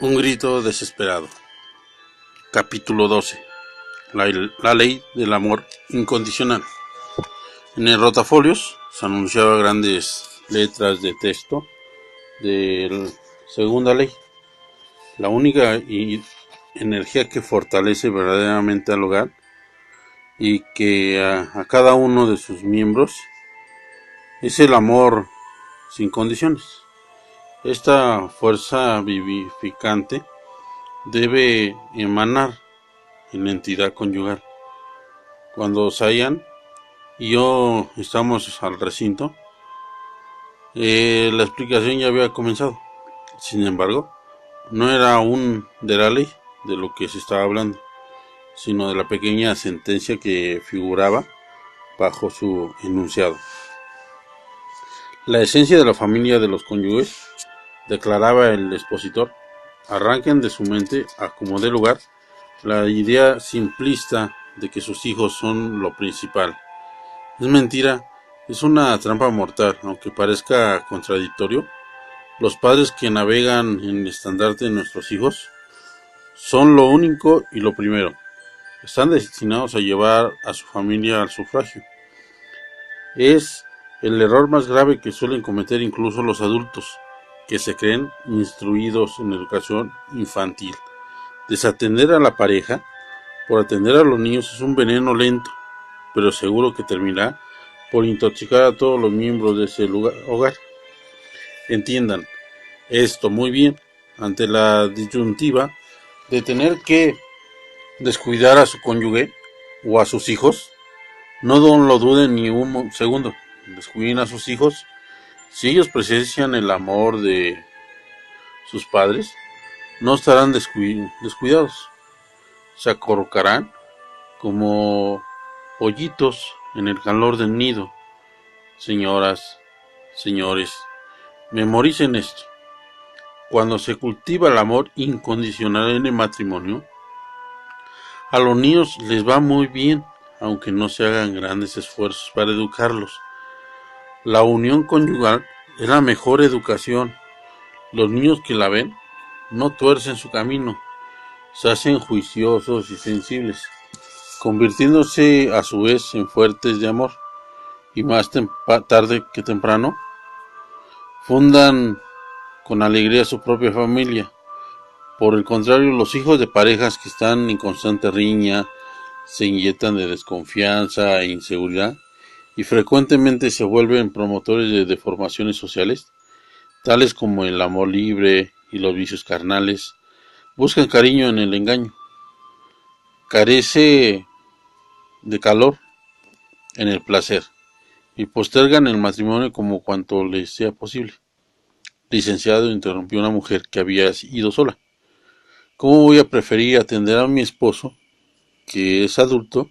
Un grito desesperado. Capítulo 12. La ley del amor incondicional. En el rotafolios se anunciaba grandes letras de texto de la segunda ley. La única energía que fortalece verdaderamente al hogar y que a cada uno de sus miembros es el amor sin condiciones. Esta fuerza vivificante debe emanar en la entidad conyugal. Cuando Sayan y yo estamos al recinto, la explicación ya había comenzado. Sin embargo, no era aún de la ley de lo que se estaba hablando, sino de la pequeña sentencia que figuraba bajo su enunciado. La esencia de la familia de los cónyuges, declaraba el expositor, arranquen de su mente a como dé lugar la idea simplista de que sus hijos son lo principal. Es mentira, es una trampa mortal, aunque parezca contradictorio. Los padres que navegan en el estandarte de nuestros hijos son lo único y lo primero. Están destinados a llevar a su familia al sufragio. Es el error más grave que suelen cometer incluso los adultos, que se creen instruidos en educación infantil. Desatender a la pareja por atender a los niños es un veneno lento, pero seguro que terminará por intoxicar a todos los miembros de ese hogar. Entiendan esto muy bien. Ante la disyuntiva de tener que descuidar a su cónyuge o a sus hijos, no lo duden ni un segundo. Descuiden a sus hijos. Si ellos presencian el amor de sus padres, no estarán descuidados. Se acurrucarán como pollitos en el calor del nido. Señoras, señores, memoricen esto. Cuando se cultiva el amor incondicional en el matrimonio, a los niños les va muy bien, aunque no se hagan grandes esfuerzos para educarlos. La unión conyugal es la mejor educación. Los niños que la ven no tuercen su camino, se hacen juiciosos y sensibles, convirtiéndose a su vez en fuertes de amor, y más tarde que temprano fundan con alegría su propia familia. Por el contrario, los hijos de parejas que están en constante riña se inyectan de desconfianza e inseguridad y frecuentemente se vuelven promotores de deformaciones sociales, tales como el amor libre y los vicios carnales. Buscan cariño en el engaño. Carece de calor en el placer y postergan el matrimonio como cuanto les sea posible. Licenciado, interrumpió una mujer que había ido sola. ¿Cómo voy a preferir atender a mi esposo, que es adulto,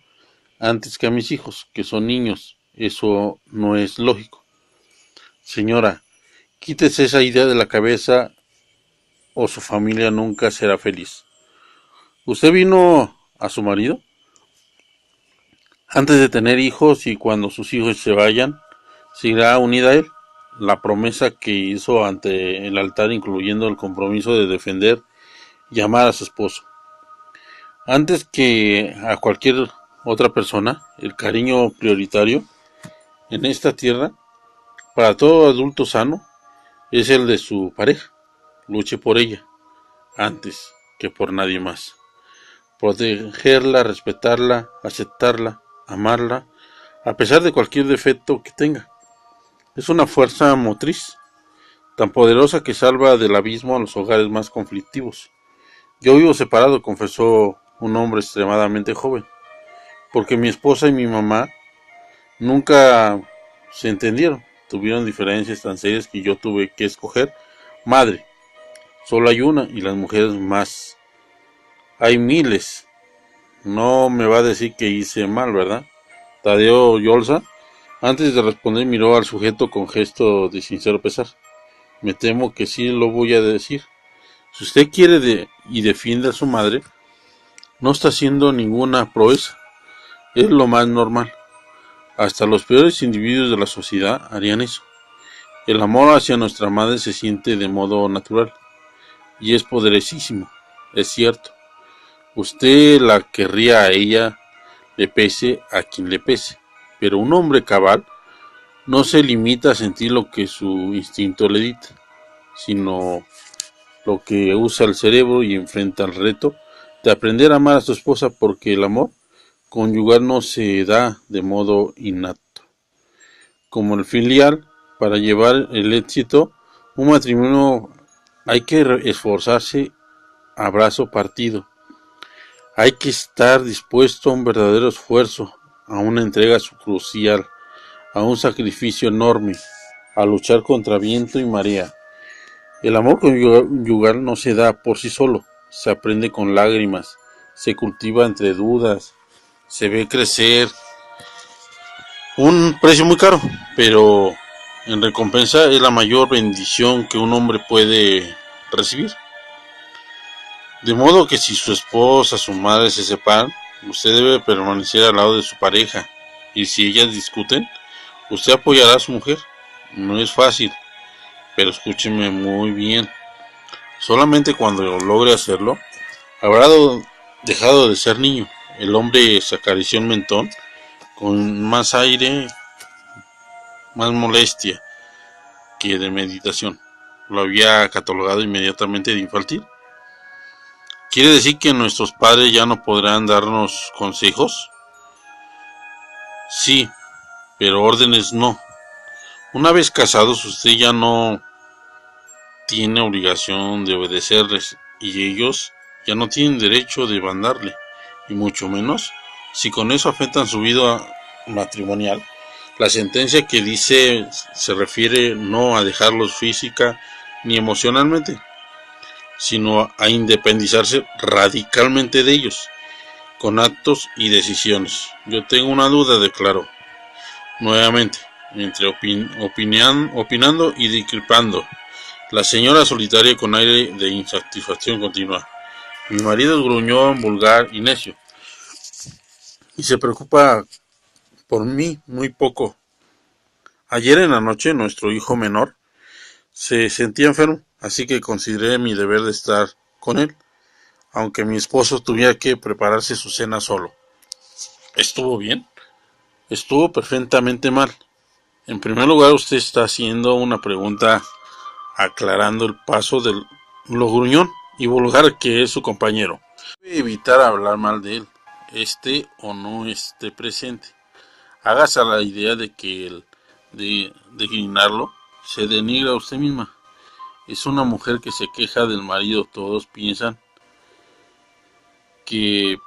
antes que a mis hijos, que son niños? Eso no es lógico. Señora, quítese esa idea de la cabeza o su familia nunca será feliz. ¿Usted vino a su marido antes de tener hijos y cuando sus hijos se vayan, seguirá unida a él? La promesa que hizo ante el altar, incluyendo el compromiso de defender y amar a su esposo. Antes que a cualquier otra persona, el cariño prioritario en esta tierra para todo adulto sano es el de su pareja. Luche por ella antes que por nadie más. Protegerla, respetarla, aceptarla, amarla, a pesar de cualquier defecto que tenga. Es una fuerza motriz tan poderosa que salva del abismo a los hogares más conflictivos. Yo vivo separado, confesó un hombre extremadamente joven, porque mi esposa y mi mamá nunca se entendieron. Tuvieron diferencias tan serias que yo tuve que escoger madre. Solo hay una y las mujeres más. Hay miles. No me va a decir que hice mal, ¿verdad? Tadeo Yolza, antes de responder, miró al sujeto con gesto de sincero pesar. Me temo que sí lo voy a decir. Si usted quiere y defiende a su madre, no está haciendo ninguna proeza. Es lo más normal. Hasta los peores individuos de la sociedad harían eso. El amor hacia nuestra madre se siente de modo natural. y es poderosísimo, es cierto. Usted la querría a ella, le pese a quien le pese, pero un hombre cabal no se limita a sentir lo que su instinto le dicta, sino lo que usa el cerebro y enfrenta el reto de aprender a amar a su esposa, porque el amor conyugal no se da de modo innato. Como el filial, para llevar el éxito, un matrimonio hay que esforzarse a brazo partido. Hay que estar dispuesto a un verdadero esfuerzo, a una entrega crucial, a un sacrificio enorme, a luchar contra viento y marea. El amor conyugal no se da por sí solo, se aprende con lágrimas, se cultiva entre dudas, se ve crecer. Un precio muy caro, pero en recompensa es la mayor bendición que un hombre puede recibir. De modo que si su esposa, su madre se separan, usted debe permanecer al lado de su pareja. Y si ellas discuten, usted apoyará a su mujer. No es fácil, pero escúcheme muy bien. Solamente cuando logre hacerlo, habrá dejado de ser niño. El hombre se acarició el mentón con más aire, más molestia que de meditación. Lo había catalogado inmediatamente de infantil. ¿Quiere decir que nuestros padres ya no podrán darnos consejos? Sí, pero órdenes no. Una vez casados, usted ya no tiene obligación de obedecerles y ellos ya no tienen derecho de mandarle, y mucho menos si con eso afectan su vida matrimonial. La sentencia que dice se refiere no a dejarlos física ni emocionalmente, sino a independizarse radicalmente de ellos, con actos y decisiones. Yo tengo una duda, declaró nuevamente, entre opinando y discrepando. La señora solitaria, con aire de insatisfacción, continúa. Mi marido es gruñón, vulgar y necio, y se preocupa por mí muy poco. Ayer en la noche nuestro hijo menor se sentía enfermo, así que consideré mi deber de estar con él, aunque mi esposo tuviera que prepararse su cena solo. ¿Estuvo bien? Estuvo perfectamente mal. En primer lugar, usted está haciendo una pregunta aclarando el paso de lo gruñón y vulgar que es su compañero. Debe evitar hablar mal de él, esté o no esté presente. Hágase a la idea de que el de denigrarlo se denigra a usted misma. Es una mujer que se queja del marido. Todos piensan que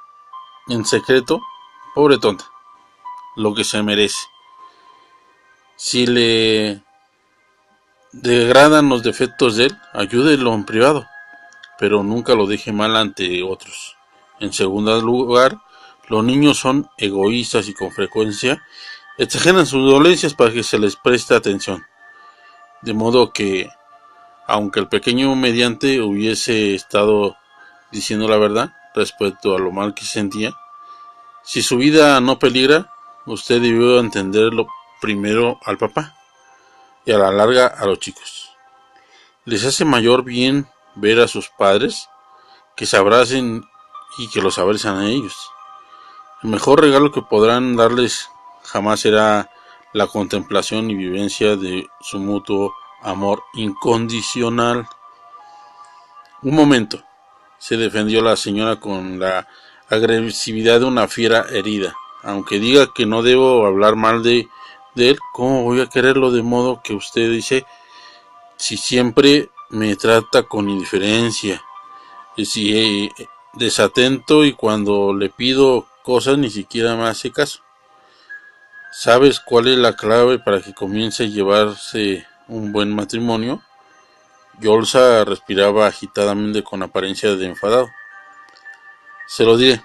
en secreto, pobre tonta, lo que se merece. Si le degradan los defectos de él, ayúdelo en privado, pero nunca lo deje mal ante otros. En segundo lugar, los niños son egoístas y con frecuencia exageran sus dolencias para que se les preste atención. De modo que, aunque el pequeño mediante hubiese estado diciendo la verdad respecto a lo mal que se sentía, si su vida no peligra, usted debió entenderlo primero al papá y a la larga a los chicos. Les hace mayor bien ver a sus padres que se abracen y que los abrazan a ellos. El mejor regalo que podrán darles jamás será la contemplación y vivencia de su mutuo amor incondicional. Un momento, se defendió la señora con la agresividad de una fiera herida. Aunque diga que no debo hablar mal de él, ¿cómo voy a quererlo de modo que usted dice si siempre me trata con indiferencia? Si desatento y cuando le pido cosas ni siquiera me hace caso. ¿Sabes cuál es la clave para que comience a llevarse un buen matrimonio? Yolsa respiraba agitadamente con apariencia de enfadado. Se lo diré.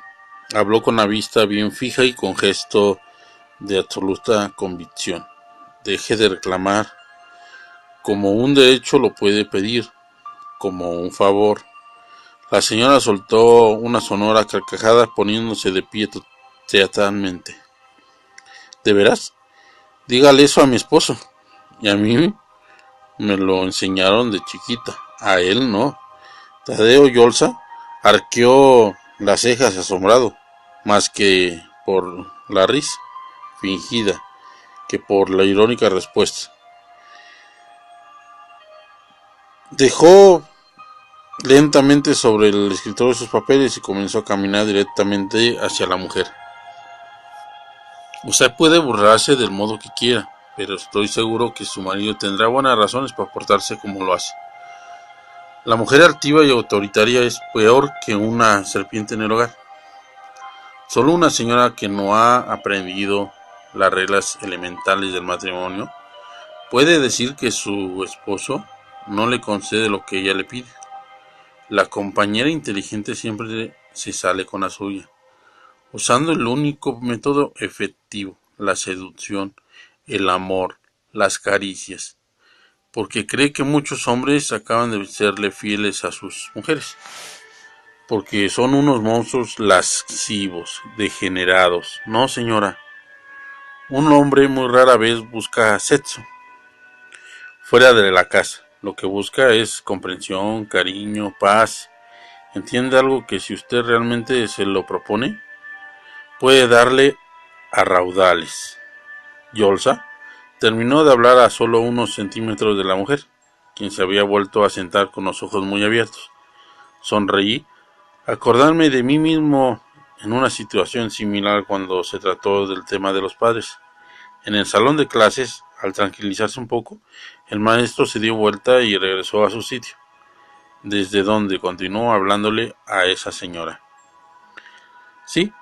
Habló con la vista bien fija y con gesto de absoluta convicción. Deje de reclamar. Como un derecho lo puede pedir, como un favor. La señora soltó una sonora carcajada poniéndose de pie teatralmente. ¿De veras? Dígale eso a mi esposo. Y a mí me lo enseñaron de chiquita. A él no. Tadeo Yolsa arqueó las cejas asombrado, más que por la risa fingida que por la irónica respuesta. Dejó lentamente sobre el escritorio sus papeles y comenzó a caminar directamente hacia la mujer. Usted puede burlarse del modo que quiera, pero estoy seguro que su marido tendrá buenas razones para portarse como lo hace. La mujer altiva y autoritaria es peor que una serpiente en el hogar. Solo una señora que no ha aprendido las reglas elementales del matrimonio puede decir que su esposo no le concede lo que ella le pide. La compañera inteligente siempre se sale con la suya, usando el único método efectivo, la seducción, el amor, las caricias, porque cree que muchos hombres acaban de serle fieles a sus mujeres, porque son unos monstruos lascivos, degenerados. No, señora, un hombre muy rara vez busca sexo fuera de la casa. Lo que busca es comprensión, cariño, paz. Entiende algo que si usted realmente se lo propone, puede darle a raudales. Yolsa terminó de hablar a solo unos centímetros de la mujer, quien se había vuelto a sentar con los ojos muy abiertos. Sonreí, acordarme de mí mismo en una situación similar cuando se trató del tema de los padres. En el salón de clases, al tranquilizarse un poco, el maestro se dio vuelta y regresó a su sitio, desde donde continuó hablándole a esa señora. Sí,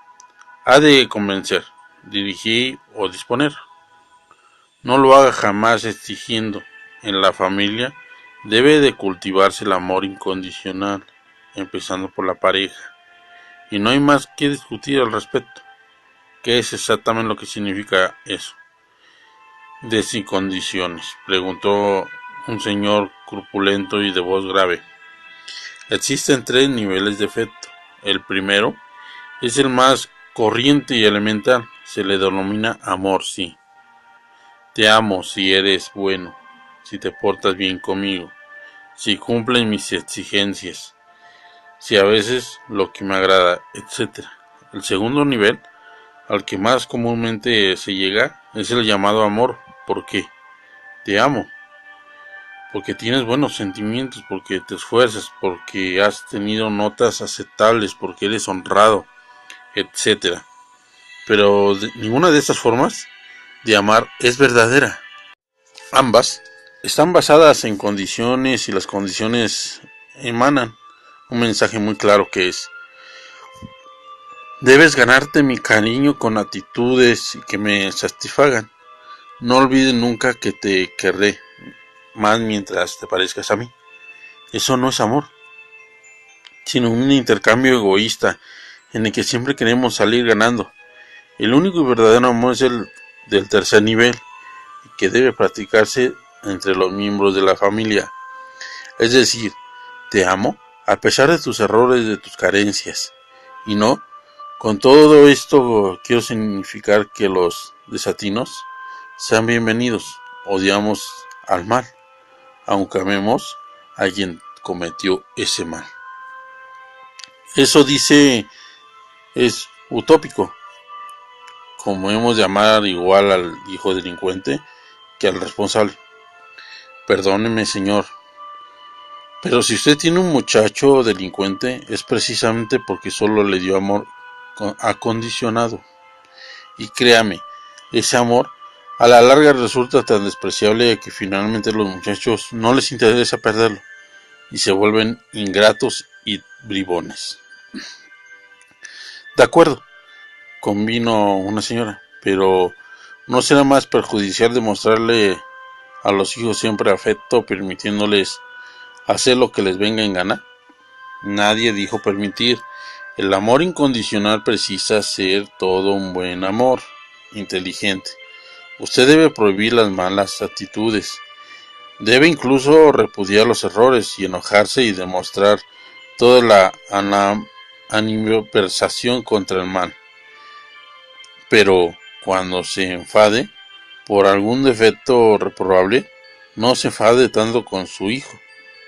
ha de convencer, dirigir o disponer. No lo haga jamás exigiendo. En la familia debe de cultivarse el amor incondicional, empezando por la pareja. Y no hay más que discutir al respecto. ¿Qué es exactamente lo que significa eso? De sin condiciones, preguntó un señor corpulento y de voz grave. Existen 3 niveles de afecto. El primero es el más corriente y elemental. Se le denomina amor, sí. Te amo si eres bueno, si te portas bien conmigo, si cumples mis exigencias, si a veces lo que me agrada, etc. El segundo nivel, al que más comúnmente se llega, es el llamado amor. ¿Por qué? Te amo, porque tienes buenos sentimientos, porque te esfuerzas, porque has tenido notas aceptables, porque eres honrado, etc. Pero ninguna de estas formas de amar es verdadera. Ambas están basadas en condiciones y las condiciones emanan un mensaje muy claro que es: debes ganarte mi cariño con actitudes que me satisfagan. No olvides nunca que te querré más mientras te parezcas a mí. Eso no es amor, sino un intercambio egoísta en el que siempre queremos salir ganando. El único y verdadero amor es el del tercer nivel, que debe practicarse entre los miembros de la familia. Es decir, te amo a pesar de tus errores, de tus carencias. Y no, con todo esto quiero significar que los desatinos sean bienvenidos. Odiamos al mal, aunque amemos a quien cometió ese mal. Eso dice es utópico, como hemos de llamar igual al hijo delincuente que al responsable. Perdóneme, señor, pero si usted tiene un muchacho delincuente es precisamente porque solo le dio amor acondicionado. Y créame, ese amor a la larga resulta tan despreciable que finalmente a los muchachos no les interesa perderlo y se vuelven ingratos y bribones. De acuerdo, convino una señora, pero ¿no será más perjudicial demostrarle a los hijos siempre afecto permitiéndoles hacer lo que les venga en gana? Nadie dijo permitir. El amor incondicional precisa ser todo un buen amor, inteligente. Usted debe prohibir las malas actitudes. Debe incluso repudiar los errores y enojarse y demostrar toda la animadversión contra el mal. Pero cuando se enfade por algún defecto reprobable, no se enfade tanto con su hijo,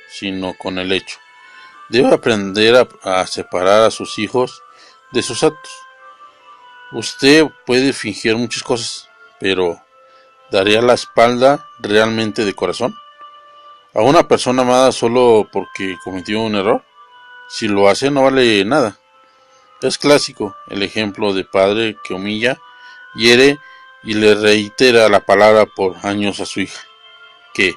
sino con el hecho. Debe aprender a separar a sus hijos de sus actos. Usted puede fingir muchas cosas, pero ¿daría la espalda realmente de corazón a una persona amada solo porque cometió un error? Si lo hace, no vale nada. Es clásico el ejemplo de padre que humilla, hiere y le reitera la palabra por años a su hija, que,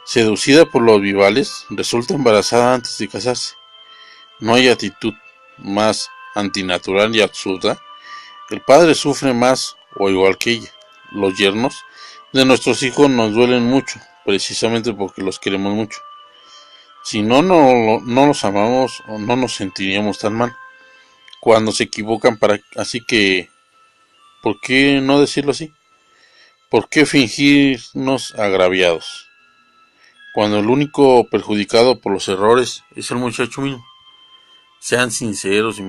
seducida por los vivales, resulta embarazada antes de casarse. No hay actitud más antinatural y absurda. El padre sufre más o igual que ella. Los yernos de nuestros hijos nos duelen mucho, precisamente porque los queremos mucho. Si no los amamos, no nos sentiríamos tan mal cuando se equivocan. Así que, ¿por qué no decirlo así? ¿Por qué fingirnos agraviados cuando el único perjudicado por los errores es el muchacho mismo? Sean sinceros y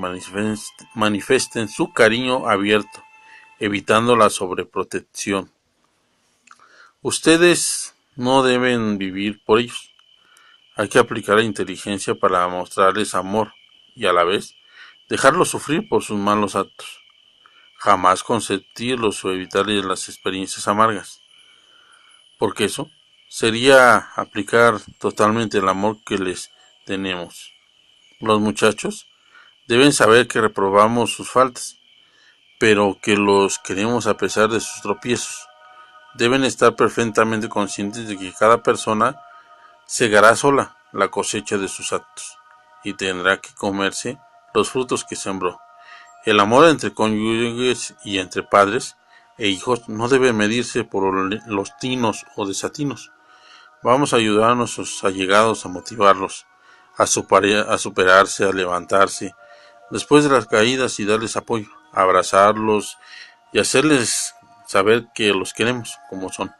manifiesten su cariño abierto, evitando la sobreprotección. Ustedes no deben vivir por ellos. Hay que aplicar la inteligencia para mostrarles amor y a la vez dejarlos sufrir por sus malos actos. Jamás consentirlos o evitarles las experiencias amargas, porque eso sería aplicar totalmente el amor que les tenemos. Los muchachos deben saber que reprobamos sus faltas, pero que los queremos a pesar de sus tropiezos. Deben estar perfectamente conscientes de que cada persona segará sola la cosecha de sus actos y tendrá que comerse los frutos que sembró. El amor entre cónyuges y entre padres e hijos no debe medirse por los tinos o desatinos. Vamos a ayudar a nuestros allegados, a motivarlos a superarse, a levantarse después de las caídas y darles apoyo, a abrazarlos y hacerles saber que los queremos como son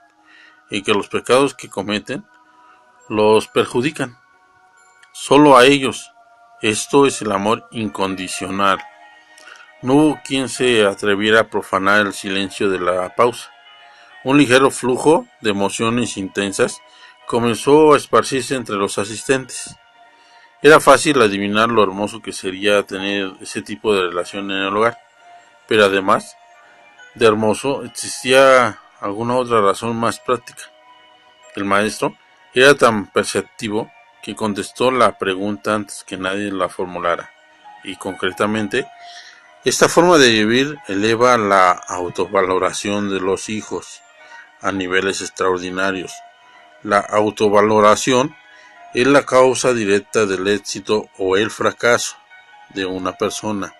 y que los pecados que cometen los perjudican solo a ellos. Esto es el amor incondicional. No hubo quien se atreviera a profanar el silencio de la pausa. Un ligero flujo de emociones intensas comenzó a esparcirse entre los asistentes. Era fácil adivinar lo hermoso que sería tener ese tipo de relación en el hogar, pero además de hermoso existía alguna otra razón más práctica. El maestro era tan perceptivo que contestó la pregunta antes que nadie la formulara, y concretamente, esta forma de vivir eleva la autovaloración de los hijos a niveles extraordinarios. La autovaloración es la causa directa del éxito o el fracaso de una persona.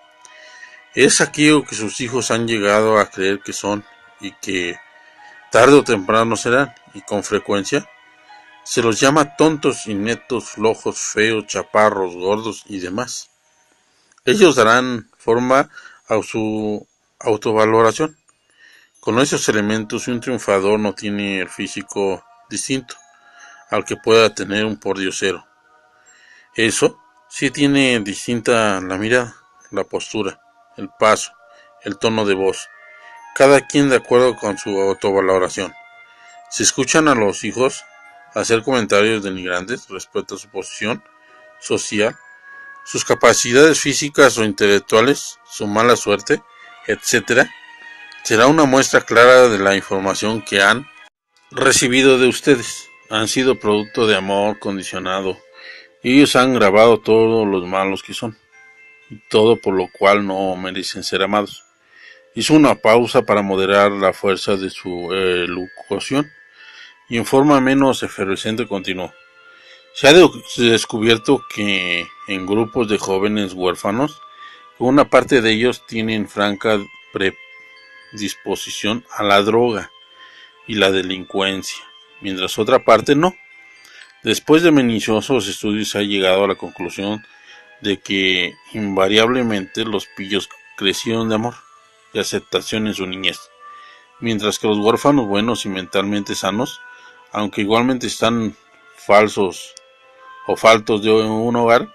Es aquello que sus hijos han llegado a creer que son y que tarde o temprano serán, y con frecuencia se los llama tontos, ineptos, flojos, feos, chaparros, gordos y demás. Ellos darán forma a su autovaloración. Con esos elementos, un triunfador no tiene el físico distinto al que pueda tener un pordiosero. Eso sí tiene distinta la mirada, la postura, el paso, el tono de voz, cada quien de acuerdo con su autovaloración. Si escuchan a los hijos hacer comentarios denigrantes respecto a su posición social, sus capacidades físicas o intelectuales, su mala suerte, etc., será una muestra clara de la información que han recibido de ustedes. Han sido producto de amor condicionado. Ellos han grabado todos los malos que son, y todo por lo cual no merecen ser amados. Hizo una pausa para moderar la fuerza de su elocución, y en forma menos efervescente continuó. Se ha descubierto que en grupos de jóvenes huérfanos, una parte de ellos tienen franca predisposición a la droga y la delincuencia, mientras otra parte no. Después de minuciosos estudios se ha llegado a la conclusión de que invariablemente los pillos crecieron de amor y aceptación en su niñez, mientras que los huérfanos buenos y mentalmente sanos, aunque igualmente están faltos de un hogar,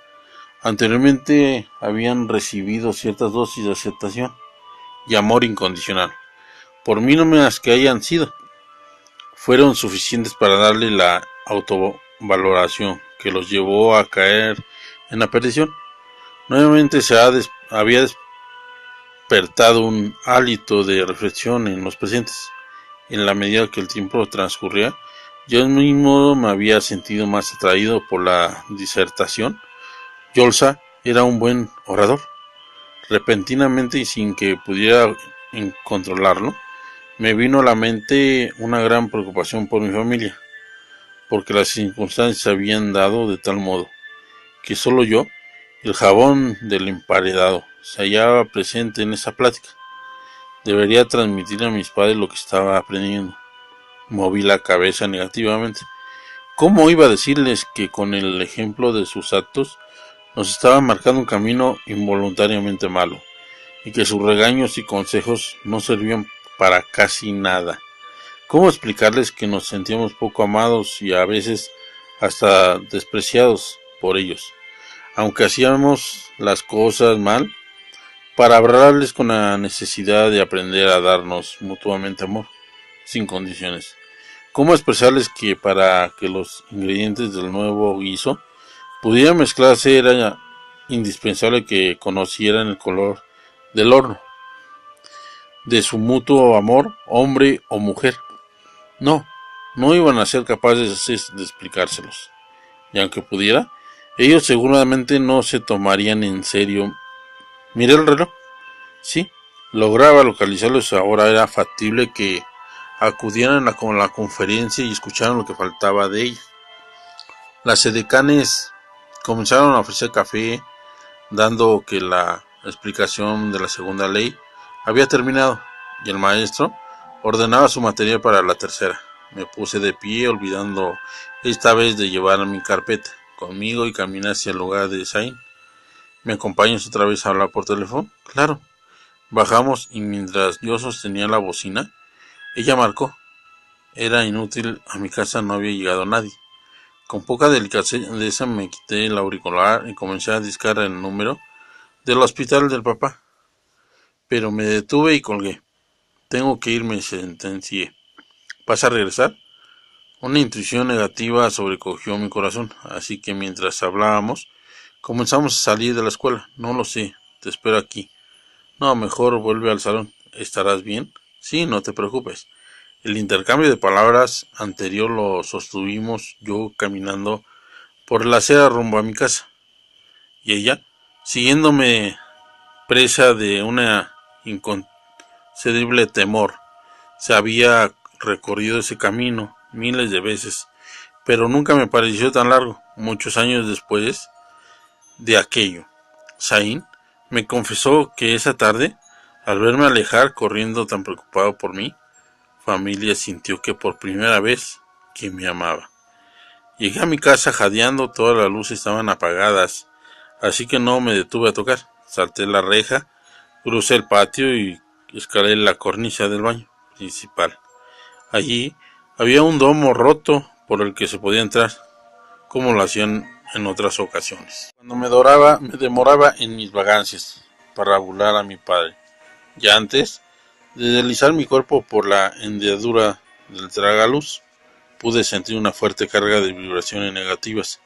anteriormente habían recibido ciertas dosis de aceptación y amor incondicional, por mínimas que hayan sido, fueron suficientes para darle la autovaloración que los llevó a caer en la perdición. Nuevamente había despertado un hálito de reflexión en los presentes. En la medida que el tiempo transcurría, yo mismo me había sentido más atraído por la disertación. Yolsa era un buen orador. Repentinamente y sin que pudiera controlarlo, me vino a la mente una gran preocupación por mi familia, porque las circunstancias se habían dado de tal modo que solo yo, el jabón del emparedado, se hallaba presente en esa plática. Debería transmitir a mis padres lo que estaba aprendiendo. Moví la cabeza negativamente. ¿Cómo iba a decirles que con el ejemplo de sus actos nos estaban marcando un camino involuntariamente malo, y que sus regaños y consejos no servían para casi nada? ¿Cómo explicarles que nos sentíamos poco amados y a veces hasta despreciados por ellos, aunque hacíamos las cosas mal, para hablarles con la necesidad de aprender a darnos mutuamente amor, sin condiciones? ¿Cómo expresarles que para que los ingredientes del nuevo guiso pudieran mezclarse era indispensable que conocieran el color del horno, de su mutuo amor, hombre o mujer? No, no iban a ser capaces de explicárselos, y aunque pudiera, ellos seguramente no se tomarían en serio. Miré el reloj. Sí, lograba localizarlos. Ahora era factible que acudieran a la conferencia y escucharan lo que faltaba de ella. Las edecanes comenzaron a ofrecer café, dando que la explicación de la segunda ley había terminado, y el maestro ordenaba su material para la tercera. Me puse de pie, olvidando esta vez de llevar mi carpeta conmigo, y caminé hacia el lugar de Zain. ¿Me acompañas otra vez a hablar por teléfono? Claro. Bajamos y mientras yo sostenía la bocina, ella marcó. Era inútil, a mi casa no había llegado nadie. Con poca delicadeza me quité el auricular y comencé a discar el número del hospital del papá. Pero me detuve y colgué. Tengo que irme, sentencié. ¿Vas a regresar? Una intuición negativa sobrecogió mi corazón, así que mientras hablábamos, comenzamos a salir de la escuela. No lo sé, te espero aquí. No, mejor vuelve al salón. ¿Estarás bien? Sí, no te preocupes. El intercambio de palabras anterior lo sostuvimos yo caminando por la acera rumbo a mi casa, y ella, siguiéndome, presa de una inconcebible temor. Se había recorrido ese camino miles de veces, pero nunca me pareció tan largo. Muchos años después de aquello, Zain me confesó que esa tarde, al verme alejar corriendo tan preocupado por mi familia, sintió que por primera vez que me amaba. Llegué a mi casa jadeando, todas las luces estaban apagadas, así que no me detuve a tocar. Salté la reja, crucé el patio y escalé la cornisa del baño principal. Allí había un domo roto por el que se podía entrar, como lo hacían en otras ocasiones. Cuando me demoraba en mis vagancias para burlar a mi padre. Ya antes de deslizar mi cuerpo por la hendidura del tragaluz, pude sentir una fuerte carga de vibraciones negativas.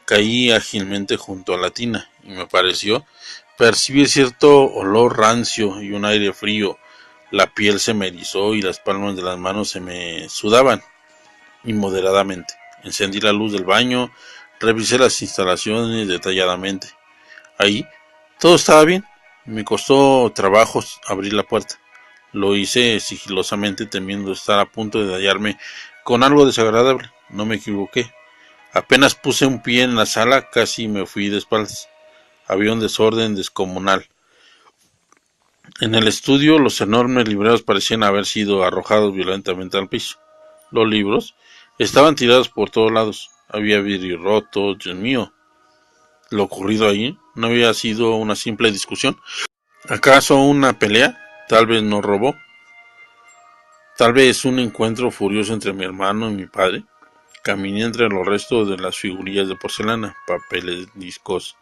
Caí ágilmente junto a la tina y me pareció percibir cierto olor rancio y un aire frío. La piel se me erizó y las palmas de las manos se me sudaban inmoderadamente. Encendí la luz del baño, revisé las instalaciones detalladamente. Ahí todo estaba bien. Me costó trabajo abrir la puerta. Lo hice sigilosamente, temiendo estar a punto de hallarme con algo desagradable. No me equivoqué. Apenas puse un pie en la sala, casi me fui de espaldas. Había un desorden descomunal. En el estudio, los enormes libreros parecían haber sido arrojados violentamente al piso. Los libros estaban tirados por todos lados. Había vidrio roto. Dios mío, lo ocurrido allí no había sido una simple discusión. ¿Acaso una pelea? Tal vez no robó. Tal vez un encuentro furioso entre mi hermano y mi padre. Caminé entre los restos de las figurillas de porcelana, papeles, discos.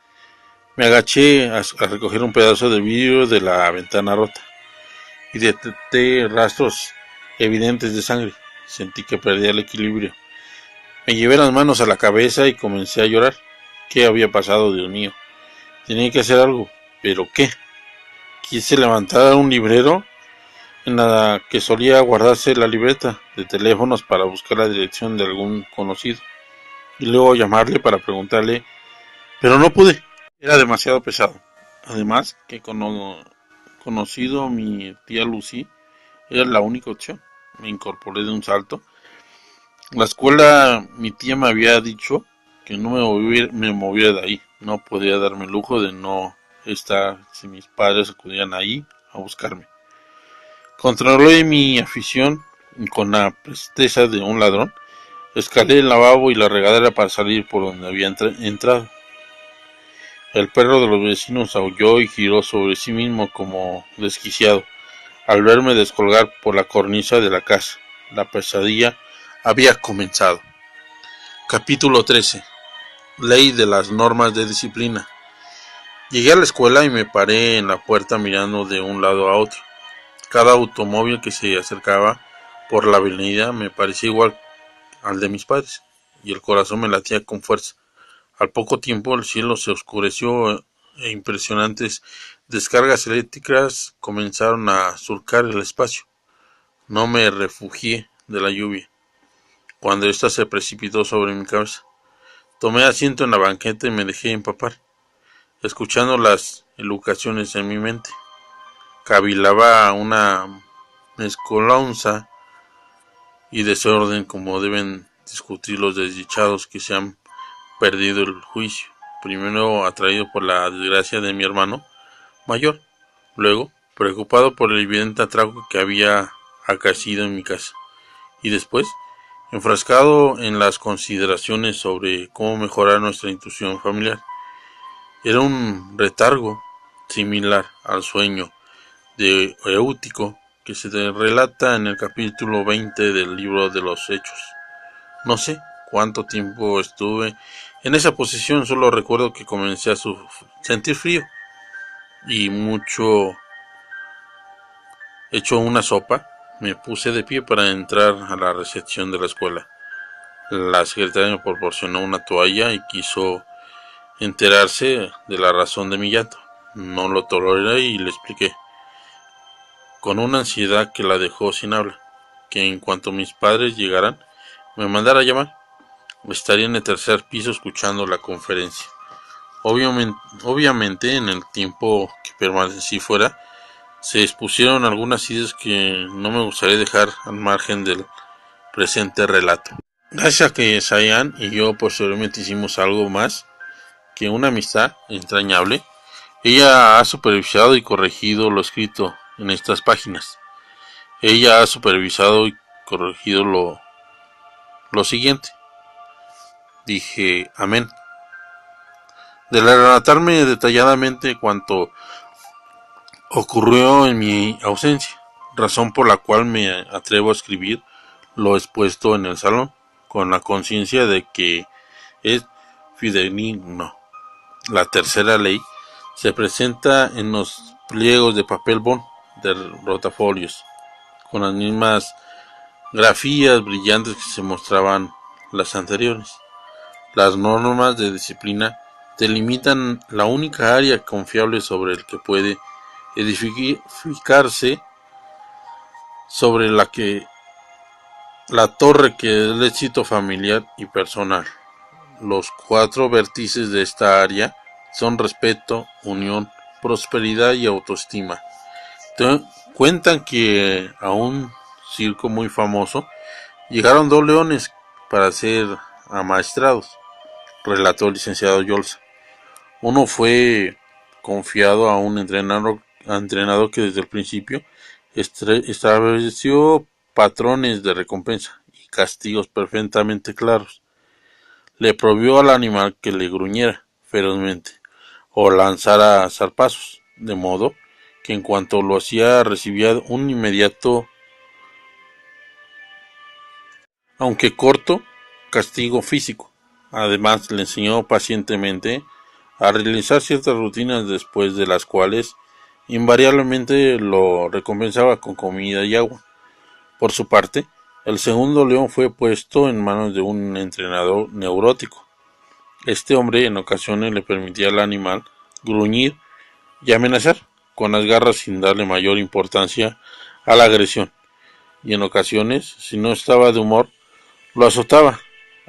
Me agaché a recoger un pedazo de vidrio de la ventana rota y detecté rastros evidentes de sangre. Sentí que perdía el equilibrio. Me llevé las manos a la cabeza y comencé a llorar. ¿Qué había pasado, Dios mío? Tenía que hacer algo, pero ¿qué? Quise levantar un librero en la que solía guardarse la libreta de teléfonos para buscar la dirección de algún conocido y luego llamarle para preguntarle, pero no pude, era demasiado pesado. Además, que conocido mi tía Lucy era la única opción. Me incorporé de un salto. La escuela, mi tía me había dicho que no me moviera de ahí. No podía darme el lujo de no estar si mis padres acudían ahí a buscarme. Controlé mi afición y con la presteza de un ladrón, escalé el lavabo y la regadera para salir por donde había entrado. El perro de los vecinos aulló y giró sobre sí mismo como desquiciado al verme descolgar por la cornisa de la casa. La pesadilla había comenzado. Capítulo 13. Ley de las normas de disciplina. Llegué a la escuela y me paré en la puerta mirando de un lado a otro. Cada automóvil que se acercaba por la avenida me parecía igual al de mis padres, y el corazón me latía con fuerza. Al poco tiempo el cielo se oscureció e impresionantes descargas eléctricas comenzaron a surcar el espacio. No me refugié de la lluvia cuando ésta se precipitó sobre mi cabeza. Tomé asiento en la banqueta y me dejé empapar, escuchando las elucubraciones en mi mente. Cavilaba una mezcolanza y desorden como deben discutir los desdichados que se han perdido el juicio, primero atraído por la desgracia de mi hermano mayor, luego preocupado por el evidente atraco que había acaecido en mi casa, y después enfrascado en las consideraciones sobre cómo mejorar nuestra institución familiar. Era un retargo similar al sueño de Eutico que se relata en el capítulo 20 del libro de los Hechos. No sé cuánto tiempo estuve en esa posición, solo recuerdo que comencé a sentir frío y mucho hecho una sopa, me puse de pie para entrar a la recepción de la escuela. La secretaria me proporcionó una toalla y quiso enterarse de la razón de mi llanto. No lo toleré y le expliqué, con una ansiedad que la dejó sin habla, que en cuanto mis padres llegaran, me mandara a llamar. Estaría en el tercer piso escuchando la conferencia. Obviamente, en el tiempo que permanecí fuera, se expusieron algunas ideas que no me gustaría dejar al margen del presente relato. Gracias a que Sayan y yo posteriormente hicimos algo más que una amistad entrañable, ella ha supervisado y corregido lo escrito en estas páginas. Ella ha supervisado y corregido lo siguiente. Dije, amén. De relatarme detalladamente cuanto ocurrió en mi ausencia, razón por la cual me atrevo a escribir lo expuesto en el salón, con la conciencia de que es fidedigno. La tercera ley se presenta en los pliegos de papel bond de rotafolios, con las mismas grafías brillantes que se mostraban las anteriores. Las normas de disciplina delimitan la única área confiable sobre el que puede edificarse, sobre la que la torre que es el éxito familiar y personal. Los 4 vértices de esta área son respeto, unión, prosperidad y autoestima. Cuentan que a un circo muy famoso llegaron 2 leones para ser amaestrados, relató el licenciado Yolza. Uno fue confiado a un entrenador que desde el principio estableció patrones de recompensa y castigos perfectamente claros. Le prohibió al animal que le gruñera ferozmente o lanzara zarpazos, de modo que en cuanto lo hacía recibía un inmediato, aunque corto, castigo físico. Además le enseñó pacientemente a realizar ciertas rutinas después de las cuales invariablemente lo recompensaba con comida y agua. Por su parte, el segundo león fue puesto en manos de un entrenador neurótico. Este hombre en ocasiones le permitía al animal gruñir y amenazar con las garras sin darle mayor importancia a la agresión, y en ocasiones, si no estaba de humor, lo azotaba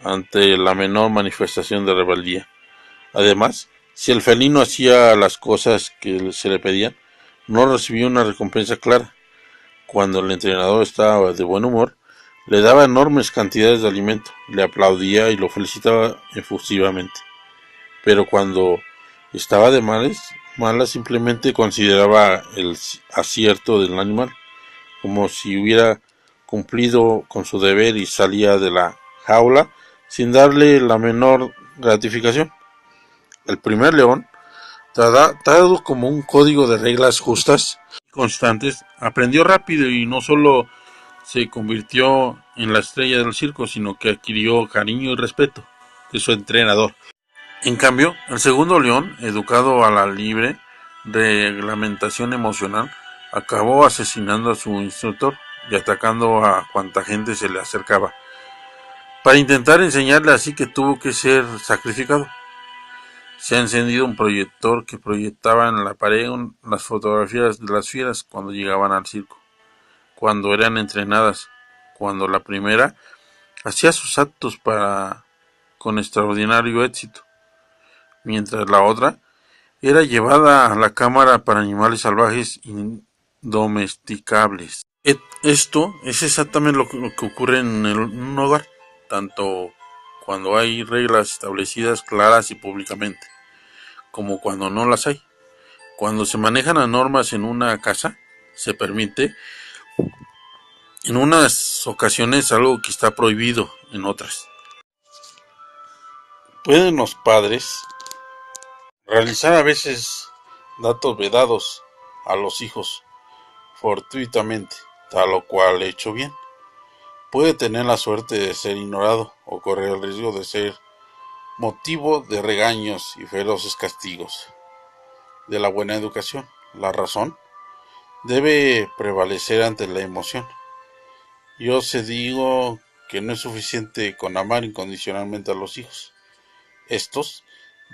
ante la menor manifestación de rebeldía. Además, si el felino hacía las cosas que se le pedían, no recibía una recompensa clara. Cuando el entrenador estaba de buen humor, le daba enormes cantidades de alimento, le aplaudía y lo felicitaba efusivamente. Pero cuando estaba de malas simplemente consideraba el acierto del animal, como si hubiera cumplido con su deber y salía de la jaula sin darle la menor gratificación. El primer león, dado como un código de reglas justas y constantes, aprendió rápido y no solo se convirtió en la estrella del circo, sino que adquirió cariño y respeto de su entrenador. En cambio, el segundo león, educado a la libre reglamentación emocional, acabó asesinando a su instructor y atacando a cuanta gente se le acercaba, para intentar enseñarle, así que tuvo que ser sacrificado. Se ha encendido un proyector que proyectaba en la pared las fotografías de las fieras cuando llegaban al circo, cuando eran entrenadas, cuando la primera hacía sus actos con extraordinario éxito, mientras la otra era llevada a la cámara para animales salvajes indomesticables. Esto es exactamente lo que ocurre en un hogar, tanto cuando hay reglas establecidas claras y públicamente, como cuando no las hay. Cuando se manejan las normas en una casa, se permite en unas ocasiones algo que está prohibido en otras. ¿Pueden los padres realizar a veces datos vedados a los hijos fortuitamente, tal o cual hecho bien? Puede tener la suerte de ser ignorado o correr el riesgo de ser motivo de regaños y feroces castigos. De la buena educación, la razón debe prevalecer ante la emoción. Yo se digo que no es suficiente con amar incondicionalmente a los hijos. Estos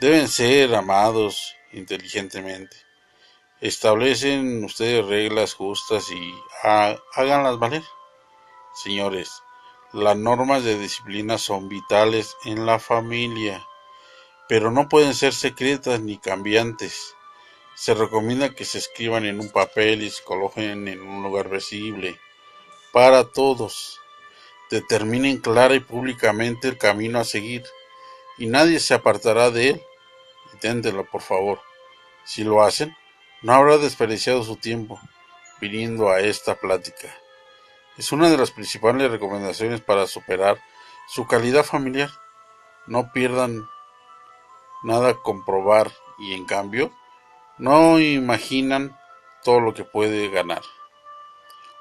deben ser amados inteligentemente. Establecen ustedes reglas justas y háganlas valer. Señores, las normas de disciplina son vitales en la familia, pero no pueden ser secretas ni cambiantes. Se recomienda que se escriban en un papel y se coloquen en un lugar visible para todos. Determinen clara y públicamente el camino a seguir y nadie se apartará de él. Inténtenlo, por favor. Si lo hacen, no habrá desperdiciado su tiempo viniendo a esta plática. Es una de las principales recomendaciones para superar su calidad familiar. No pierdan nada con probar y en cambio no imaginan todo lo que puede ganar.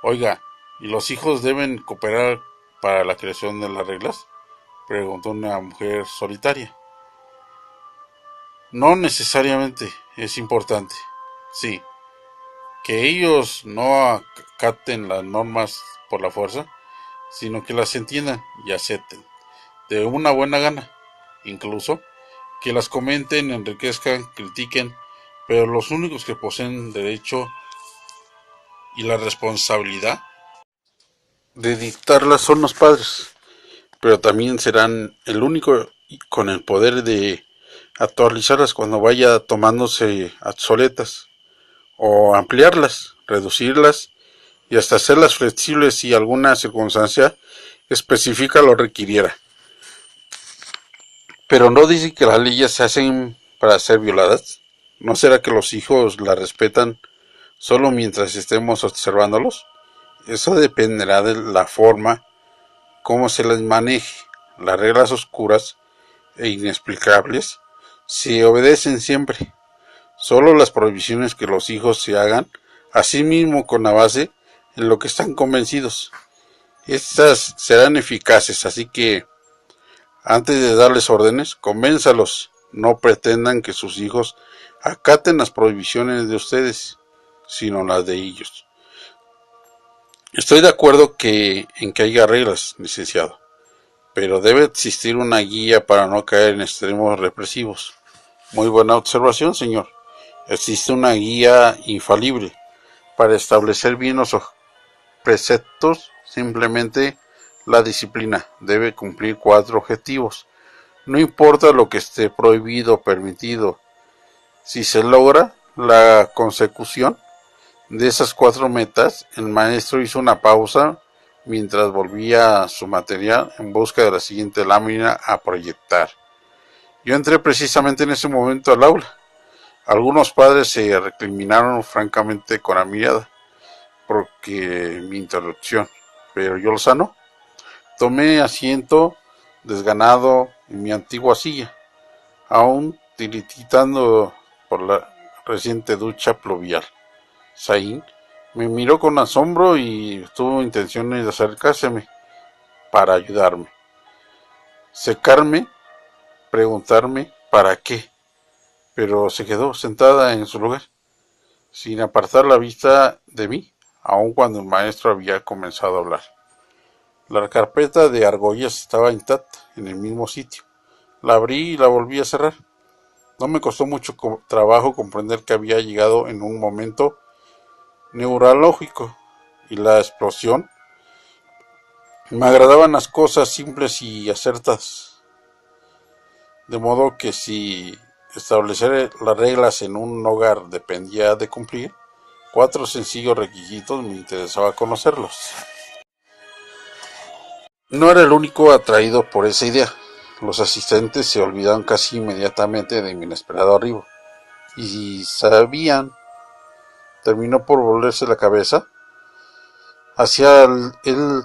Oiga, ¿y los hijos deben cooperar para la creación de las reglas?, preguntó una mujer solitaria. No necesariamente es importante, sí, que ellos no acaten las normas por la fuerza, sino que las entiendan y acepten de una buena gana, incluso que las comenten, enriquezcan, critiquen, pero los únicos que poseen derecho y la responsabilidad de dictarlas son los padres, pero también serán el único con el poder de actualizarlas cuando vaya tomándose obsoletas, o ampliarlas, reducirlas y hasta hacerlas flexibles si alguna circunstancia específica lo requiriera. Pero no dice que las leyes se hacen para ser violadas. ¿No será que los hijos las respetan solo mientras estemos observándolos? Eso dependerá de la forma como se les maneje. Las reglas oscuras e inexplicables se obedecen siempre. Solo las prohibiciones que los hijos se hagan a sí mismos con la base en lo que están convencidos. Estas serán eficaces, así que antes de darles órdenes, convénzalos. No pretendan que sus hijos acaten las prohibiciones de ustedes, sino las de ellos. Estoy de acuerdo en que haya reglas, licenciado, pero debe existir una guía para no caer en extremos represivos. Muy buena observación, señor. Existe una guía infalible para establecer bien los preceptos. Simplemente la disciplina debe cumplir 4 objetivos. No importa lo que esté prohibido o permitido. Si se logra la consecución de esas 4 metas, el maestro hizo una pausa mientras volvía su material en busca de la siguiente lámina a proyectar. Yo entré precisamente en ese momento al aula. Algunos padres se recriminaron francamente con la mirada porque mi interrupción, pero yo lo sano. Tomé asiento desganado en mi antigua silla, aún tiritando por la reciente ducha pluvial. Zain me miró con asombro y tuvo intenciones de acercárseme para ayudarme, secarme, preguntarme para qué, pero se quedó sentada en su lugar, sin apartar la vista de mí, aun cuando el maestro había comenzado a hablar. La carpeta de argollas estaba intacta, en el mismo sitio. La abrí y la volví a cerrar. No me costó mucho trabajo comprender que había llegado en un momento neurológico y la explosión. Me agradaban las cosas simples y acertadas, de modo que si establecer las reglas en un hogar dependía de cumplir 4 sencillos requisitos, me interesaba conocerlos. No era el único atraído por esa idea. Los asistentes se olvidaron casi inmediatamente de mi inesperado arribo, y sabían, terminó por volverse la cabeza hacia el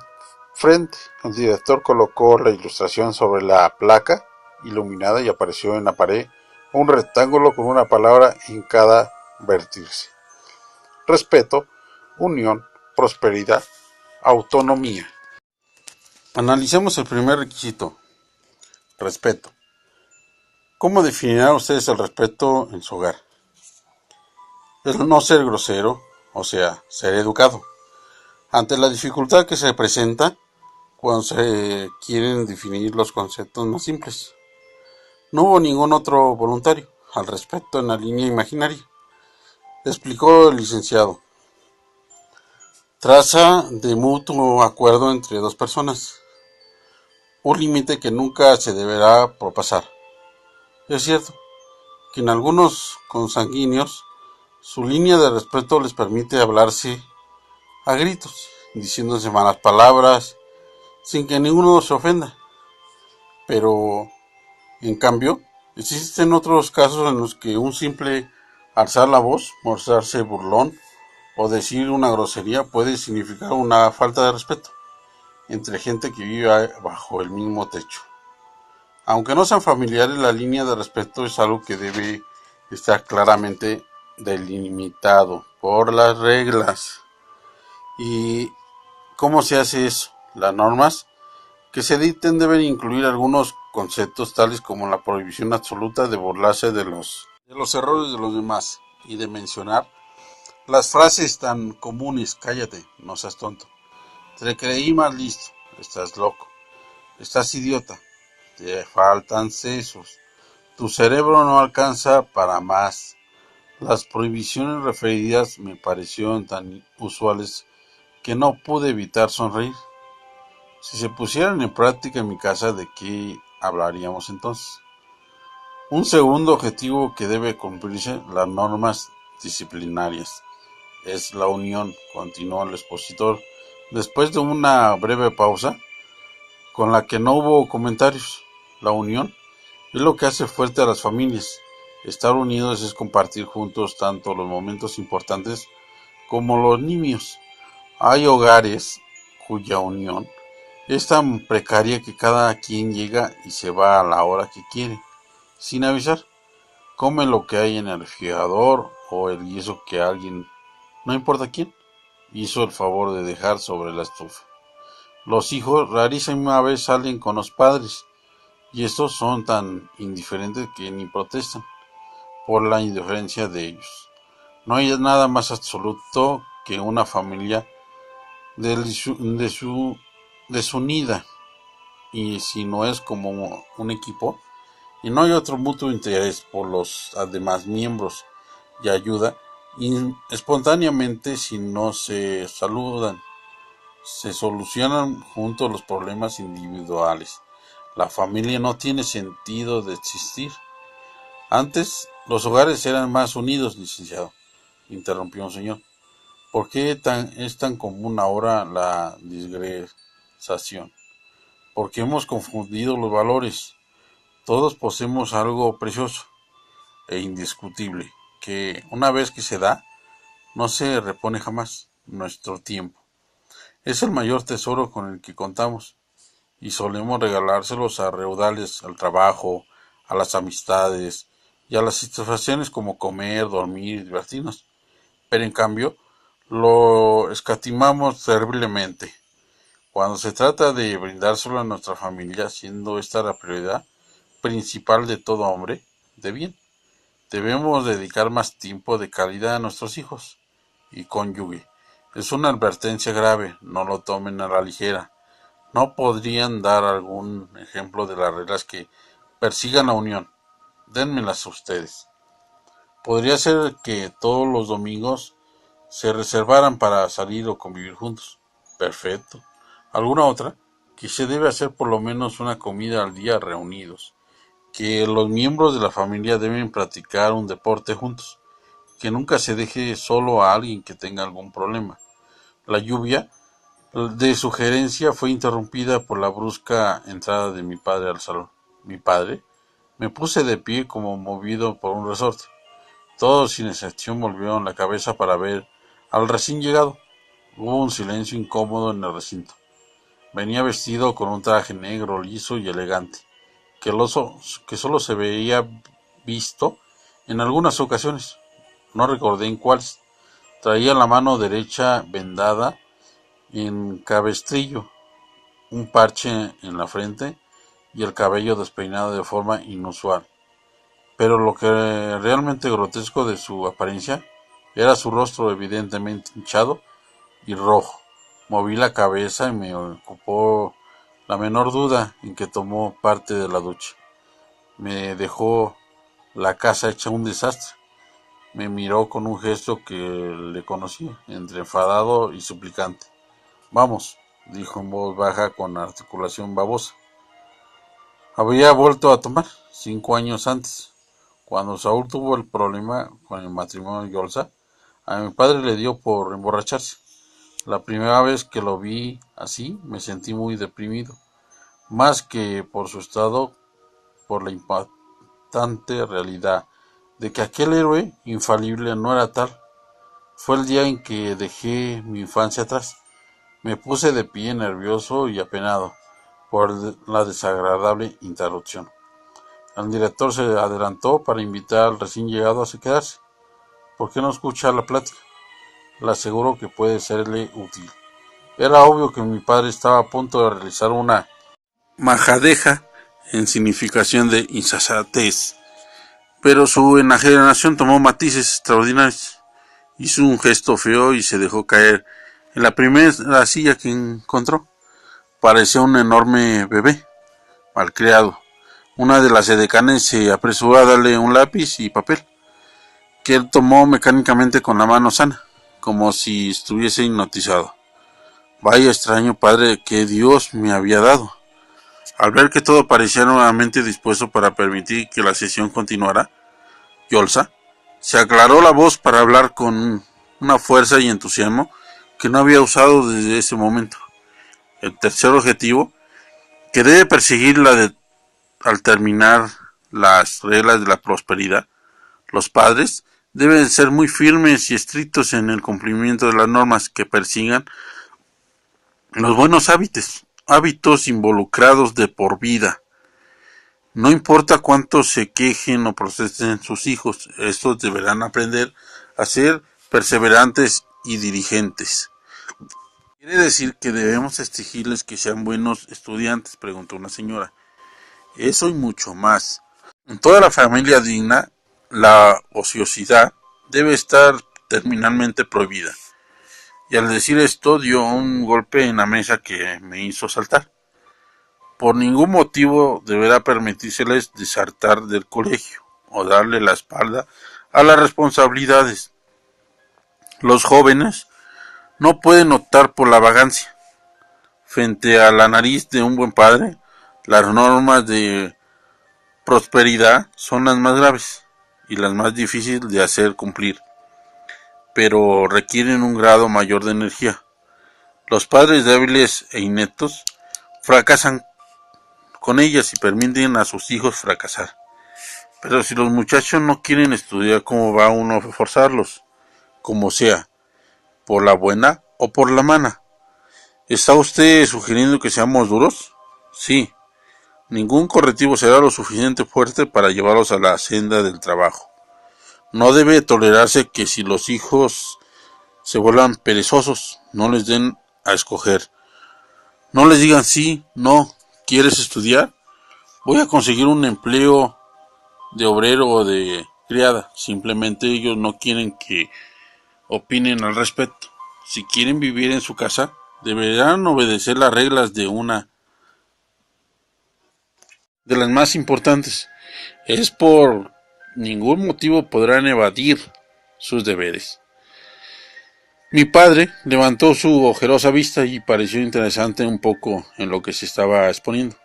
frente. El director colocó la ilustración sobre la placa iluminada y apareció en la pared un rectángulo con una palabra en cada vértice: respeto, unión, prosperidad, autonomía. Analicemos el primer requisito: respeto. ¿Cómo definirán ustedes el respeto en su hogar? Es no ser grosero, o sea, ser educado. Ante la dificultad que se presenta cuando se quieren definir los conceptos más simples. No hubo ningún otro voluntario al respecto en la línea imaginaria, explicó el licenciado. Traza de mutuo acuerdo entre dos personas un límite que nunca se deberá propasar. Es cierto que en algunos consanguíneos su línea de respeto les permite hablarse a gritos, diciéndose malas palabras, sin que ninguno se ofenda. Pero, en cambio, existen otros casos en los que un simple alzar la voz, mostrarse burlón o decir una grosería puede significar una falta de respeto entre gente que vive bajo el mismo techo. Aunque no sean familiares, la línea de respeto es algo que debe estar claramente delimitado por las reglas. ¿Y cómo se hace eso? Las normas que se dicten deben incluir algunos conceptos tales como la prohibición absoluta de burlarse de los errores de los demás y de mencionar las frases tan comunes: cállate, no seas tonto, te creí más listo, estás loco, estás idiota, te faltan sesos, tu cerebro no alcanza para más. Las prohibiciones referidas me parecieron tan usuales que no pude evitar sonreír. Si se pusieran en práctica en mi casa, ¿de qué hablaríamos entonces? Un segundo objetivo que debe cumplirse: las normas disciplinarias. Es la unión, continuó el expositor, después de una breve pausa, con la que no hubo comentarios. La unión es lo que hace fuerte a las familias. Estar unidos es compartir juntos tanto los momentos importantes como los nimios. Hay hogares cuya unión es tan precaria que cada quien llega y se va a la hora que quiere, sin avisar. Come lo que hay en el refrigerador o el guiso que alguien, no importa quién, hizo el favor de dejar sobre la estufa. Los hijos rarísima vez salen con los padres, y estos son tan indiferentes que ni protestan por la indiferencia de ellos. No hay nada más absoluto que una familia desunida y si no es como un equipo y no hay otro mutuo interés por los demás miembros y ayuda espontáneamente si no se saludan, se solucionan juntos los problemas individuales. La familia no tiene sentido de existir. Antes los hogares eran más unidos, licenciado, interrumpió un señor. ¿Por qué es tan común ahora la disgregación? Porque hemos confundido los valores. Todos poseemos algo precioso e indiscutible, que una vez que se da, no se repone jamás. Nuestro tiempo. Es el mayor tesoro con el que contamos, y solemos regalárselos a raudales al trabajo, a las amistades y a las satisfacciones como comer, dormir y divertirnos. Pero en cambio, lo escatimamos terriblemente cuando se trata de brindárselo a nuestra familia, siendo esta la prioridad principal de todo hombre de bien. Debemos dedicar más tiempo de calidad a nuestros hijos y cónyuge. Es una advertencia grave, no lo tomen a la ligera. ¿No podrían dar algún ejemplo de las reglas que persigan la unión? Dénmelas ustedes. Podría ser que todos los domingos se reservaran para salir o convivir juntos. Perfecto. ¿Alguna otra? Que se debe hacer por lo menos una comida al día reunidos. Que los miembros de la familia deben practicar un deporte juntos. Que nunca se deje solo a alguien que tenga algún problema. La lluvia de sugerencia fue interrumpida por la brusca entrada de mi padre al salón. Mi padre. Me puse de pie como movido por un resorte. Todos sin excepción volvieron la cabeza para ver al recién llegado. Hubo un silencio incómodo en el recinto. Venía vestido con un traje negro liso y elegante, que solo se veía visto en algunas ocasiones. No recordé en cuáles. Traía la mano derecha vendada en cabestrillo, un parche en la frente y el cabello despeinado de forma inusual. Pero lo que realmente grotesco de su apariencia era su rostro evidentemente hinchado y rojo. Moví la cabeza y me ocupó la menor duda en que tomó parte de la ducha. Me dejó la casa hecha un desastre. Me miró con un gesto que le conocía, entre enfadado y suplicante. Vamos, dijo en voz baja con articulación babosa. Había vuelto a tomar 5 años antes. Cuando Saúl tuvo el problema con el matrimonio de Yolsa, a mi padre le dio por emborracharse. La primera vez que lo vi así, me sentí muy deprimido, más que por su estado, por la impactante realidad de que aquel héroe infalible no era tal. Fue el día en que dejé mi infancia atrás. Me puse de pie nervioso y apenado por la desagradable interrupción. El director se adelantó para invitar al recién llegado a quedarse. ¿Por qué no escuchar la plática? Le aseguro que puede serle útil. Era obvio que mi padre estaba a punto de realizar una majadeja en significación de insensatez, pero su enajenación tomó matices extraordinarios. Hizo un gesto feo y se dejó caer en la primera silla que encontró. Parecía un enorme bebé, malcriado. Una de las edecanes se apresuró a darle un lápiz y papel, que él tomó mecánicamente con la mano sana, como si estuviese hipnotizado. Vaya extraño padre que Dios me había dado. Al ver que todo parecía nuevamente dispuesto para permitir que la sesión continuara, Yolsa se aclaró la voz para hablar con una fuerza y entusiasmo que no había usado desde ese momento. El tercer objetivo, que debe perseguir al terminar las reglas de la prosperidad, los padres deben ser muy firmes y estrictos en el cumplimiento de las normas que persigan los buenos hábitos involucrados de por vida. No importa cuánto se quejen o protesten sus hijos, estos deberán aprender a ser perseverantes y diligentes. ¿Quiere decir que debemos exigirles que sean buenos estudiantes?, preguntó una señora. Eso y mucho más. En toda la familia digna, la ociosidad debe estar terminantemente prohibida. Y al decir esto dio un golpe en la mesa que me hizo saltar. Por ningún motivo deberá permitírseles desertar del colegio o darle la espalda a las responsabilidades. Los jóvenes no pueden optar por la vagancia. Frente a la nariz de un buen padre, las normas de prosperidad son las más graves y las más difíciles de hacer cumplir, pero requieren un grado mayor de energía. Los padres débiles e ineptos fracasan con ellas y permiten a sus hijos fracasar. Pero si los muchachos no quieren estudiar, ¿cómo va uno a forzarlos? Como sea, por la buena o por la mala. ¿Está usted sugiriendo que seamos duros? Sí. Ningún correctivo será lo suficiente fuerte para llevarlos a la senda del trabajo. No debe tolerarse que si los hijos se vuelvan perezosos, no les den a escoger. No les digan sí, no, ¿quieres estudiar? Voy a conseguir un empleo de obrero o de criada. Simplemente ellos no quieren que opinen al respecto. Si quieren vivir en su casa, deberán obedecer las reglas de una de las más importantes. Es por ningún motivo podrán evadir sus deberes. Mi padre levantó su ojerosa vista y pareció interesante un poco en lo que se estaba exponiendo.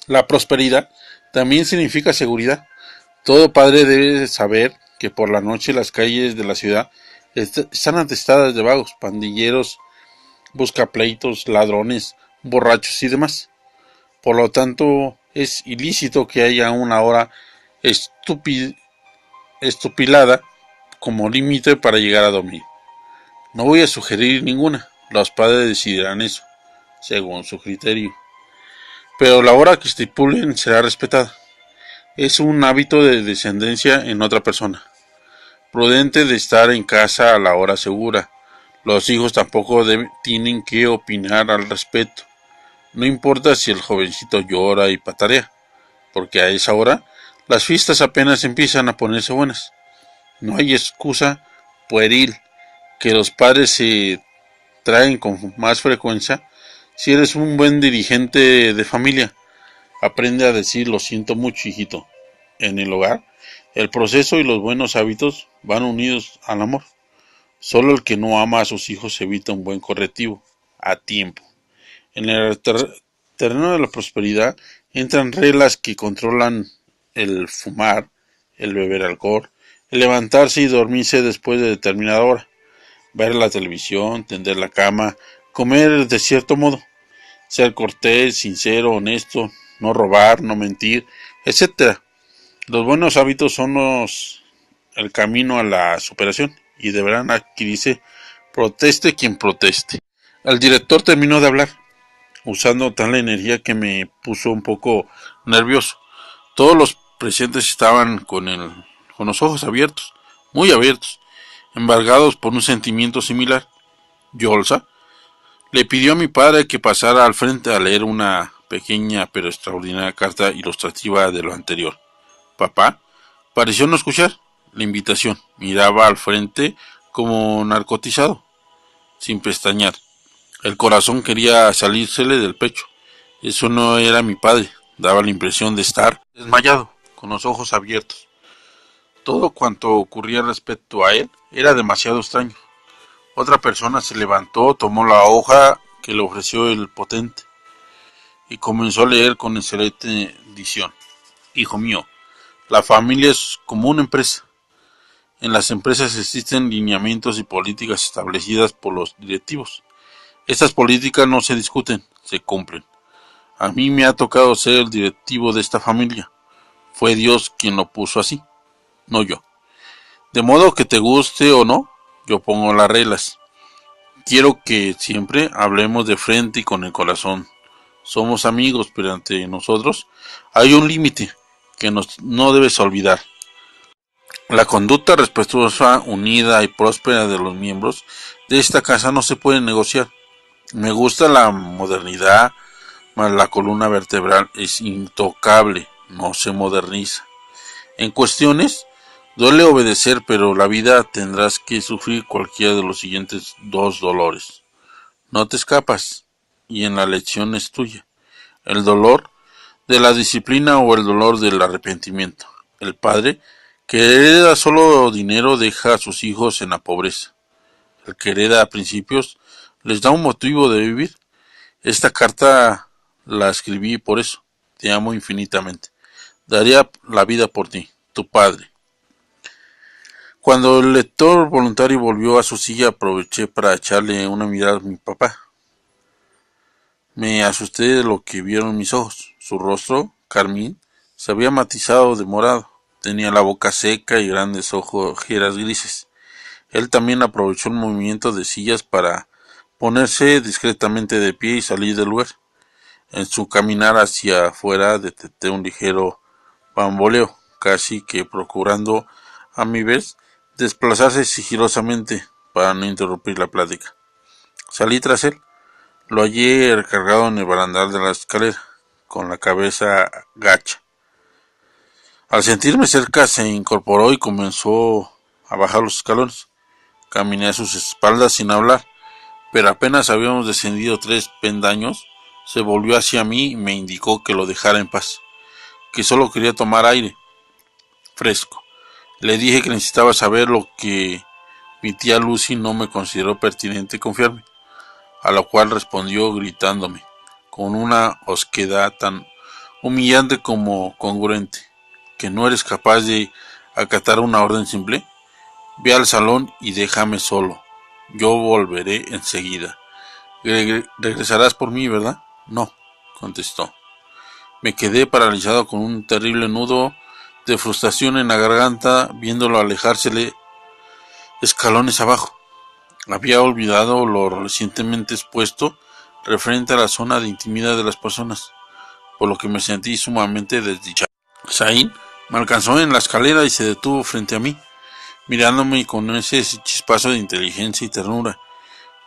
La prosperidad también significa seguridad. Todo padre debe saber que por la noche las calles de la ciudad están atestadas de vagos, pandilleros, buscapleitos, ladrones, borrachos y demás. Por lo tanto, es ilícito que haya una hora estupilada como límite para llegar a dormir. No voy a sugerir ninguna, los padres decidirán eso, según su criterio. Pero la hora que estipulen será respetada. Es un hábito de descendencia en otra persona. Prudente de estar en casa a la hora segura. Los hijos tampoco tienen que opinar al respecto. No importa si el jovencito llora y patarea, porque a esa hora las fiestas apenas empiezan a ponerse buenas. No hay excusa pueril que los padres se traen con más frecuencia. Si eres un buen dirigente de familia, aprende a decir lo siento mucho, hijito. En el hogar, el proceso y los buenos hábitos van unidos al amor. Solo el que no ama a sus hijos evita un buen correctivo a tiempo. En el terreno de la prosperidad entran reglas que controlan el fumar, el beber alcohol, el levantarse y dormirse después de determinada hora, ver la televisión, tender la cama, comer de cierto modo, ser cortés, sincero, honesto, no robar, no mentir, etc. Los buenos hábitos son el camino a la superación y deberán adquirirse proteste quien proteste. El director terminó de hablar, usando tal energía que me puso un poco nervioso. Todos los presentes estaban con los ojos abiertos, muy abiertos, embargados por un sentimiento similar. Yolsa le pidió a mi padre que pasara al frente a leer una pequeña pero extraordinaria carta ilustrativa de lo anterior. Papá pareció no escuchar la invitación, miraba al frente como narcotizado, sin pestañear. El corazón quería salírsele del pecho. Eso no era mi padre, daba la impresión de estar desmayado, con los ojos abiertos. Todo cuanto ocurría respecto a él era demasiado extraño. Otra persona se levantó, tomó la hoja que le ofreció el potente y comenzó a leer con excelente dicción. Hijo mío, la familia es como una empresa. En las empresas existen lineamientos y políticas establecidas por los directivos. Estas políticas no se discuten, se cumplen. A mí me ha tocado ser el directivo de esta familia. Fue Dios quien lo puso así, no yo. De modo que te guste o no, yo pongo las reglas. Quiero que siempre hablemos de frente y con el corazón. Somos amigos, pero ante nosotros hay un límite que no debes olvidar. La conducta respetuosa, unida y próspera de los miembros de esta casa no se puede negociar. Me gusta la modernidad, mas la columna vertebral es intocable, no se moderniza. En cuestiones, duele obedecer, pero la vida tendrás que sufrir cualquiera de los siguientes dos dolores. No te escapas, y en la elección es tuya. el dolor de la disciplina o el dolor del arrepentimiento. El padre que hereda solo dinero deja a sus hijos en la pobreza. El que hereda principios les da un motivo de vivir. Esta carta la escribí por eso. Te amo infinitamente. Daría la vida por ti, tu padre. Cuando el lector voluntario volvió a su silla, aproveché para echarle una mirada a mi papá. Me asusté de lo que vieron mis ojos. Su rostro, carmín, se había matizado de morado. Tenía la boca seca y grandes ojeras grises. Él también aprovechó el movimiento de sillas para ponerse discretamente de pie y salir del lugar. En su caminar hacia afuera detecté un ligero bamboleo, casi que procurando, a mi vez, desplazarse sigilosamente para no interrumpir la plática. Salí tras él. Lo hallé recargado en el barandal de la escalera, con la cabeza gacha. Al sentirme cerca se incorporó y comenzó a bajar los escalones. Caminé a sus espaldas sin hablar, pero apenas habíamos descendido 3 peldaños, se volvió hacia mí y me indicó que lo dejara en paz, que solo quería tomar aire fresco. Le dije que necesitaba saber lo que mi tía Lucy no me consideró pertinente confiarme, a lo cual respondió gritándome, con una osquedad tan humillante como congruente, que no eres capaz de acatar una orden simple. Ve al salón y déjame solo. Yo volveré enseguida. Regresarás por mí, ¿verdad? No, contestó. Me quedé paralizado con un terrible nudo de frustración en la garganta, viéndolo alejársele escalones abajo. Había olvidado lo recientemente expuesto referente a la zona de intimidad de las personas, por lo que me sentí sumamente desdichado. Zain me alcanzó en la escalera y se detuvo frente a mí, mirándome con ese chispazo de inteligencia y ternura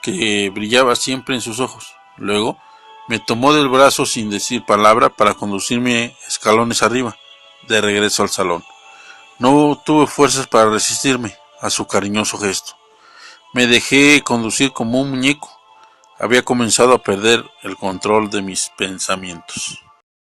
que brillaba siempre en sus ojos. Luego me tomó del brazo sin decir palabra para conducirme escalones arriba, de regreso al salón. No tuve fuerzas para resistirme a su cariñoso gesto. Me dejé conducir como un muñeco. Había comenzado a perder el control de mis pensamientos.